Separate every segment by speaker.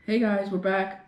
Speaker 1: Hey guys, we're back.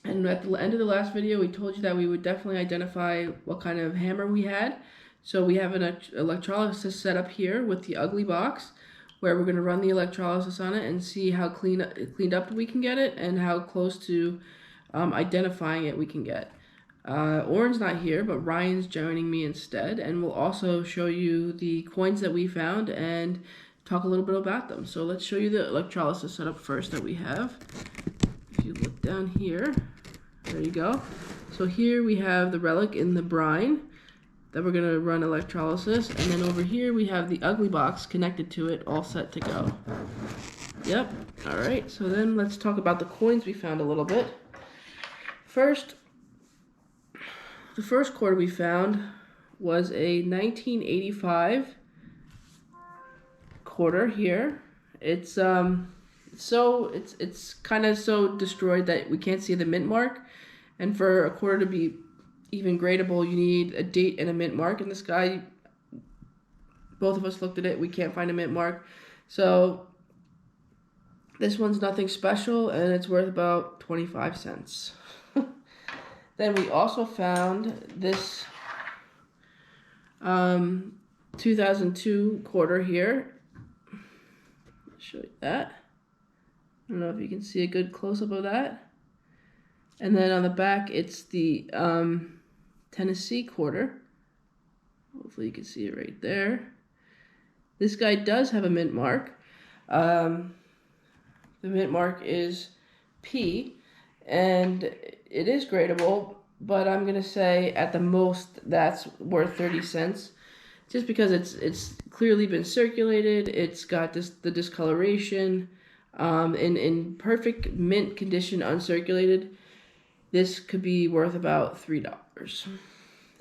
Speaker 1: And at the end of the last video, we told you that we would definitely identify what kind of hammer we had. So we have an electrolysis set up here with the ugly box, where we're going to run the electrolysis on it and see how cleaned up we can get it and how close to identifying it we can get. Oren's not here, but Ryan's joining me instead, and we'll also show you the coins that we found and talk a little bit about them. So let's show you the electrolysis setup first that we have. If you look down here, there you go. So here we have the Relic in the brine that we're going to run electrolysis, and then over here we have the ugly box connected to it, all set to go. Yep. All right, so then let's talk about the coins we found a little bit. First, the first quarter we found was a 1985 quarter here. It's kind of so destroyed that we can't see the mint mark, and for a quarter to be even gradable you need a date and a mint mark. In this guy, both of us looked at it, we can't find a mint mark, so this one's nothing special and it's worth about 25 cents. Then we also found this 2002 quarter here. I'll show you that. I don't know if you can see a good close-up of that. And then on the back, it's the Tennessee quarter. Hopefully you can see it right there. This guy does have a mint mark. The mint mark is P, and it is gradable, but I'm going to say at the most that's worth 30 cents. Just because it's clearly been circulated, it's got the discoloration. In perfect mint condition, uncirculated, this could be worth about $3.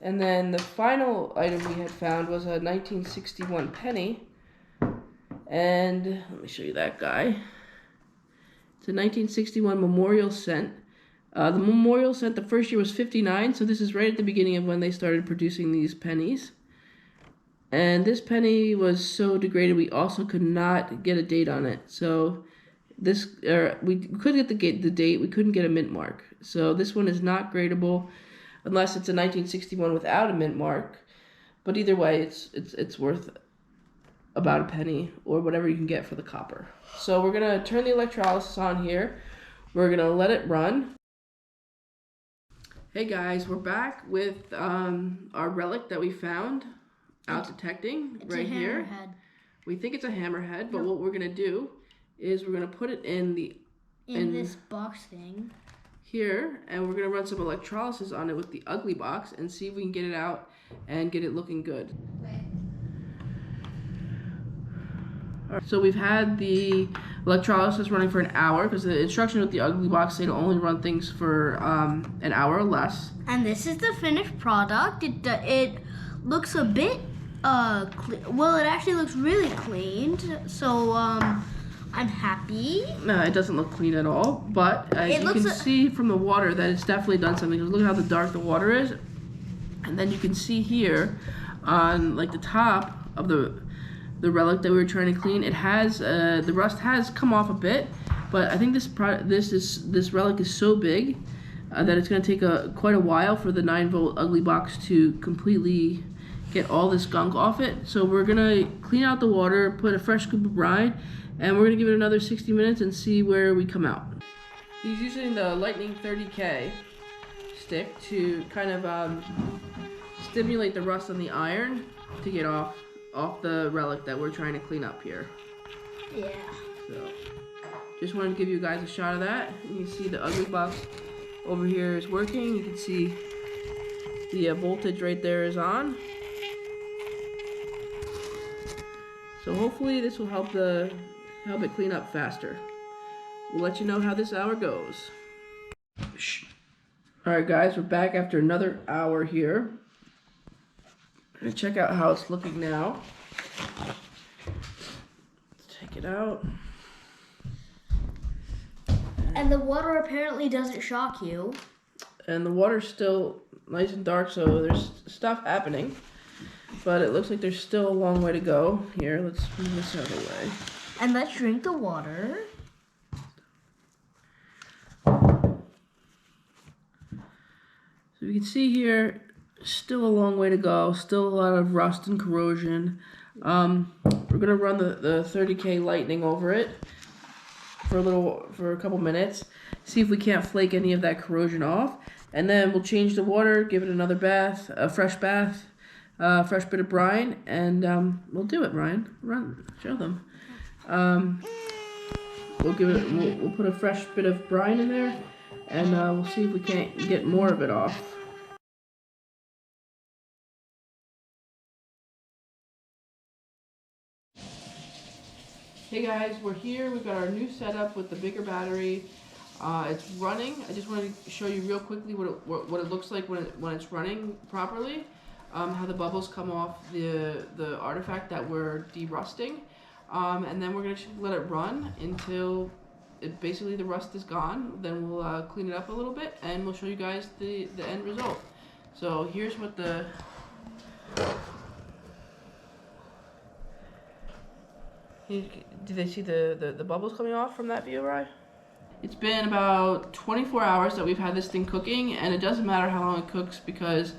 Speaker 1: And then the final item we had found was a 1961 penny, and let me show you that guy. It's a 1961 memorial cent. The memorial cent, the first year was 59, so this is right at the beginning of when they started producing these pennies. And this penny was so degraded we also could not get a date on it. So this, we could get the date, we couldn't get a mint mark. So this one is not gradable unless it's a 1961 without a mint mark. But either way, it's worth about a penny or whatever you can get for the copper. So we're gonna turn the electrolysis on here. We're gonna let it run. Hey guys, we're back with our relic that we found out detecting right here. We think it's a hammerhead, but what we're gonna do is we're gonna put it in this box thing here, and we're gonna run some electrolysis on it with the ugly box and see if we can get it out and get it looking good. Right, so we've had the electrolysis running for an hour because the instruction with the ugly box say to only run things for an hour or less.
Speaker 2: And this is the finished product. It looks a bit well, it actually looks really cleaned, so I'm happy.
Speaker 1: No, it doesn't look clean at all, but you can see from the water that it's definitely done something. Look at how dark the water is, and then you can see here on like the top of the relic that we were trying to clean, it has the rust has come off a bit, but I think this relic is so big that it's going to take quite a while for the 9-volt ugly box to completely get all this gunk off it. So we're gonna clean out the water, put a fresh scoop of brine, and we're gonna give it another 60 minutes and see where we come out. He's using the Lightning 30K stick to kind of stimulate the rust on the iron to get off the relic that we're trying to clean up here.
Speaker 2: Yeah.
Speaker 1: So just wanted to give you guys a shot of that. You can see the ugly box over here is working. You can see the voltage right there is on. So hopefully this will help it clean up faster. We'll let you know how this hour goes. Alright guys, we're back after another hour here. And check out how it's looking now. Let's take it out.
Speaker 2: And the water apparently doesn't shock you.
Speaker 1: And the water's still nice and dark, so there's stuff happening. But it looks like there's still a long way to go. Here, let's move this out of the way.
Speaker 2: And let's drink the water.
Speaker 1: you can see here, still a long way to go. Still a lot of rust and corrosion. We're gonna run the 30K lightning over it for a couple minutes. See if we can't flake any of that corrosion off, and then we'll change the water, give it another bath, a fresh bath, fresh bit of brine, and we'll do it. Ryan, run, show them. We'll give it. We'll put a fresh bit of brine in there, and we'll see if we can't get more of it off. Hey guys, we're here. We've got our new setup with the bigger battery. It's running. I just wanted to show you real quickly what it looks like when it's running properly. How the bubbles come off the artifact that we're derusting, and then we're gonna let it run until basically the rust is gone. Then we'll clean it up a little bit, and we'll show you guys the end result. So here's what the do they see the bubbles coming off from that view, right? It's been about 24 hours that we've had this thing cooking, and it doesn't matter how long it cooks because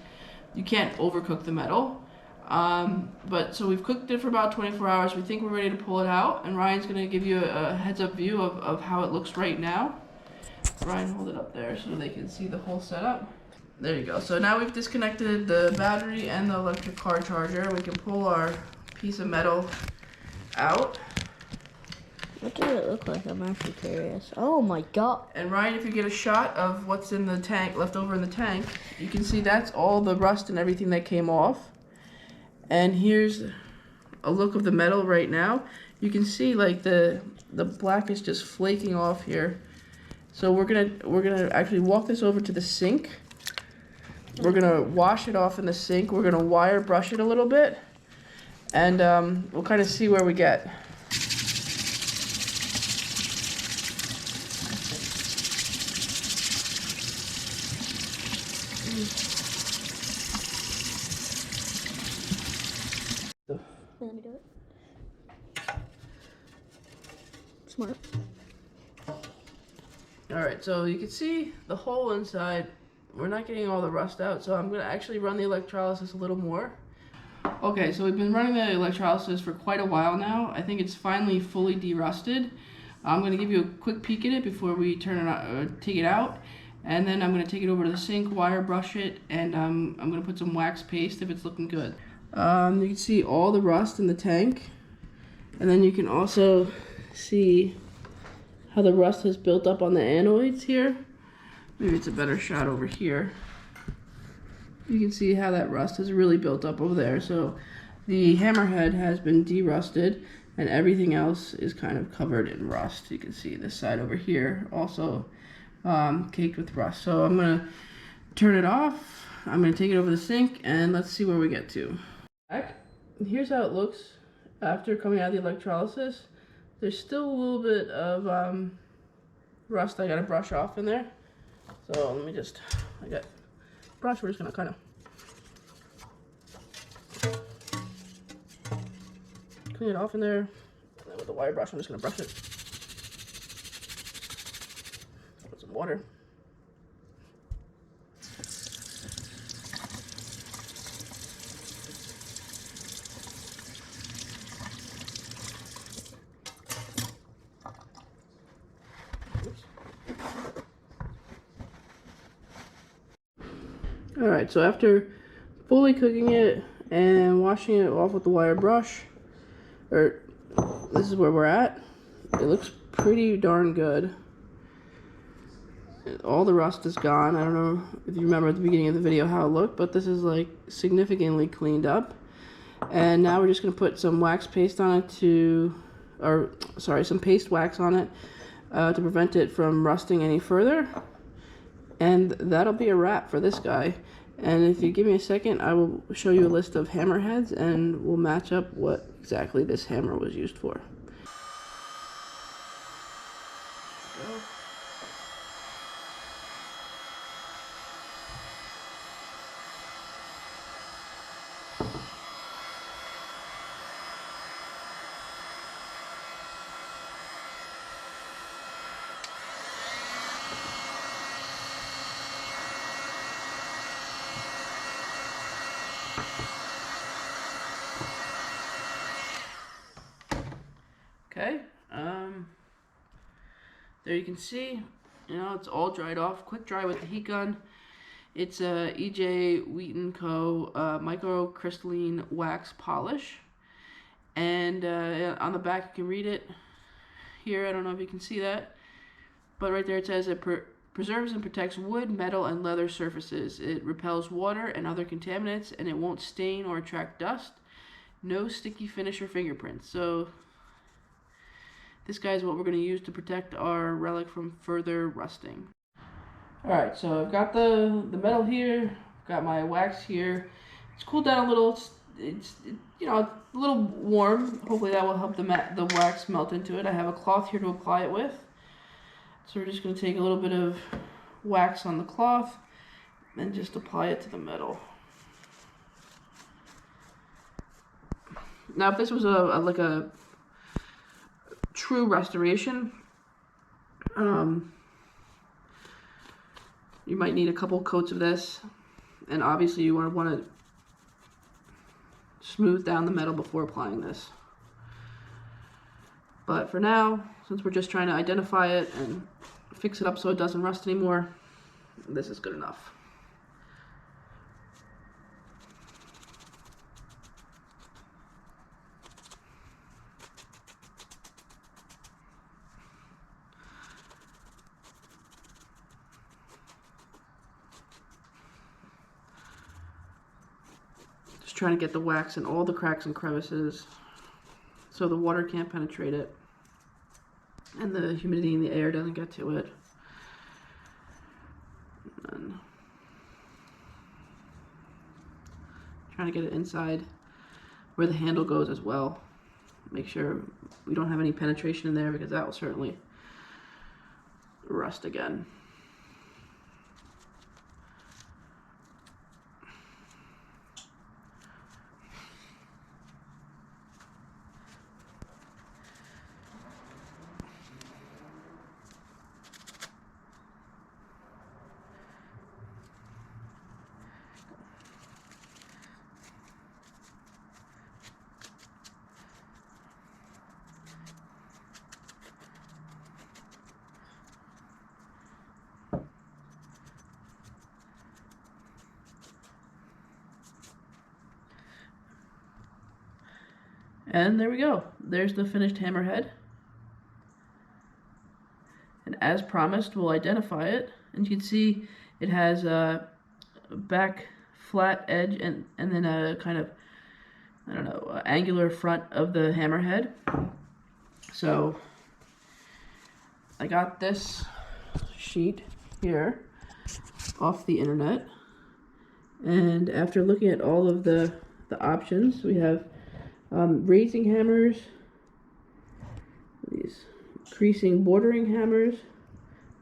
Speaker 1: you can't overcook the metal. But so we've cooked it for about 24 hours. We think we're ready to pull it out, and Ryan's gonna give you a heads-up view of how it looks right now. Ryan, hold it up there so they can see the whole setup. There you go. So now we've disconnected the battery and the electric car charger. We can pull our piece of metal out.
Speaker 2: What does it look like? I'm actually curious. Oh my god.
Speaker 1: And Ryan, if you get a shot of what's in the tank, left over in the tank, you can see that's all the rust and everything that came off. And here's a look of the metal right now. You can see like the black is just flaking off here. So we're gonna actually walk this over to the sink. We're gonna wash it off in the sink. We're gonna wire brush it a little bit, and we'll kind of see where we get.
Speaker 2: Let me do it. Smart.
Speaker 1: Alright, so you can see the hole inside. We're not getting all the rust out, so I'm going to actually run the electrolysis a little more. Okay, so we've been running the electrolysis for quite a while now. I think it's finally fully derusted. I'm going to give you a quick peek at it before we turn it on, take it out. And then I'm going to take it over to the sink, wire brush it, and I'm going to put some wax paste if it's looking good. You can see all the rust in the tank, and then you can also see how the rust has built up on the anodes here. Maybe it's a better shot over here. You can see how that rust has really built up over there. So the hammerhead has been derusted, and everything else is kind of covered in rust. You can see this side over here also caked with rust. So I'm gonna turn it off. I'm gonna take it over the sink, and let's see where we get to. Here's how it looks after coming out of the electrolysis. There's still a little bit of rust I gotta brush off in there. So let me just, I got brush, we're just gonna kind of clean it off in there. And then with the wire brush, I'm just gonna brush it. Put some water. Alright, so after fully cooking it and washing it off with the wire brush, this is where we're at. It looks pretty darn good. All the rust is gone. I don't know if you remember at the beginning of the video how it looked, but this is like significantly cleaned up. And now we're just going to put some wax paste on it some paste wax on it to prevent it from rusting any further. And that'll be a wrap for this guy. And if you give me a second, I will show you a list of hammerheads, and we'll match up what exactly this hammer was used for. Okay, there you can see, it's all dried off. Quick dry with the heat gun. It's a E.J. Wheaton Co. Microcrystalline wax polish. And on the back you can read it here. I don't know if you can see that, but right there it says it preserves and protects wood, metal, and leather surfaces. It repels water and other contaminants, and it won't stain or attract dust. No sticky finish or fingerprints. So this guy is what we're going to use to protect our relic from further rusting. Alright, so I've got the metal here, I've got my wax here. It's cooled down a little. It's a little warm. Hopefully that will help the wax melt into it. I have a cloth here to apply it with. So we're just going to take a little bit of wax on the cloth and just apply it to the metal. Now if this was like a true restoration, you might need a couple coats of this, and obviously you want to smooth down the metal before applying this. But for now, since we're just trying to identify it and fix it up so it doesn't rust anymore, this is good enough. Just trying to get the wax in all the cracks and crevices so the water can't penetrate it and the humidity in the air doesn't get to it. And trying to get it inside where the handle goes as well. Make sure we don't have any penetration in there, because that will certainly rust again. And there we go. There's the finished hammerhead. And as promised, we'll identify it. And you can see it has a back flat edge and then a kind of, I don't know, angular front of the hammerhead. So I got this sheet here off the internet. And after looking at all of the options, we have raising hammers, these creasing bordering hammers,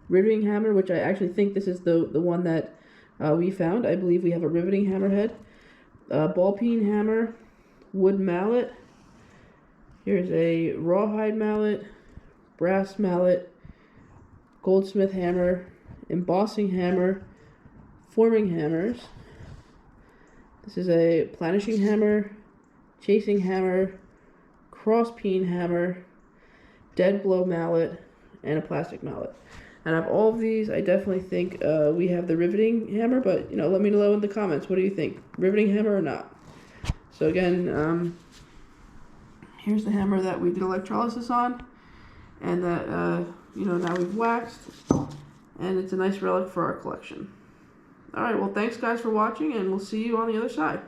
Speaker 1: riveting hammer, which I actually think this is the one that we found. I believe we have a riveting hammerhead, ball peen hammer, wood mallet, here's a rawhide mallet, brass mallet, goldsmith hammer, embossing hammer, forming hammers. This is a planishing hammer, chasing hammer, cross peen hammer, dead blow mallet, and a plastic mallet. And out of all of these, I definitely think we have the riveting hammer, but let me know in the comments, what do you think? Riveting hammer or not? So again, here's the hammer that we did electrolysis on, and that now we've waxed, and it's a nice relic for our collection. Alright, well thanks guys for watching, and we'll see you on the other side.